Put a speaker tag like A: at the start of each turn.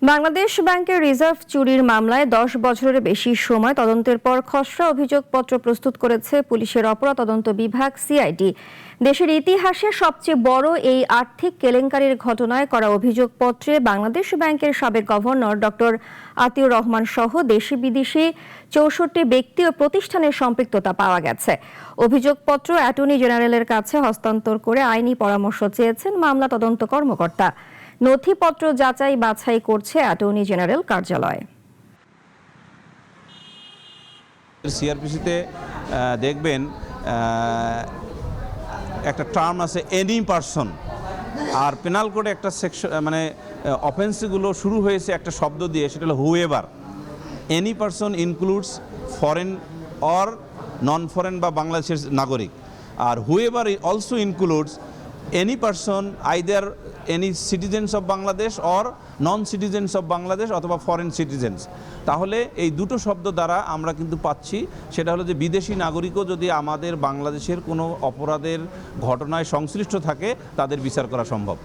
A: বাংলাদেশ ব্যাংকের রিজার্ভ চুরির মামলায় 10 বছরের বেশি সময় তদন্তের পর খসড়া অভিযোগপত্র প্রস্তুত করেছে পুলিশের অপরাধ তদন্ত বিভাগ সিআইডি। দেশের ইতিহাসে সবচেয়ে বড় এই আর্থিক কেলেঙ্কারির ঘটনায় করা অভিযোগপত্রে বাংলাদেশ ব্যাংকের সাবেক গভর্নর ডক্টর আতিউর রহমান সহ দেশি বিদেশি 64 ব্যক্তি ও প্রতিষ্ঠানের সম্পৃক্ততা পাওয়া গেছে। অভিযোগপত্র অ্যাটর্নি জেনারেলের কাছে হস্তান্তর করে আইনি পরামর্শ চেয়েছেন মামলা তদন্ত কর্মকর্তা। নথিপত্র যাচাই বাছাই করছে অ্যাটর্নি জেনারেল কার্যালয়।
B: সিআরপিসিতে দেখবেন একটা টার্ম আছে এনি পারসন, আর পেনাল কোডে একটা সেকশন মানে অফেন্সগুলো শুরু হয়েছে একটা শব্দ দিয়ে, সেটা হলো whoever. Any person includes foreign or non foreign বা বাংলাদেশের নাগরিক, আর whoever also includes any person either any citizens of Bangladesh or non-citizens of Bangladesh অথবা ফরেন সিটিজেন্স। তাহলে এই দুটো শব্দ দ্বারা আমরা কিন্তু পাচ্ছি সেটা হলো যে বিদেশি নাগরিকও যদি আমাদের বাংলাদেশের কোনো অপরাধের ঘটনায় সংশ্লিষ্ট থাকে তাদের বিচার করা সম্ভব।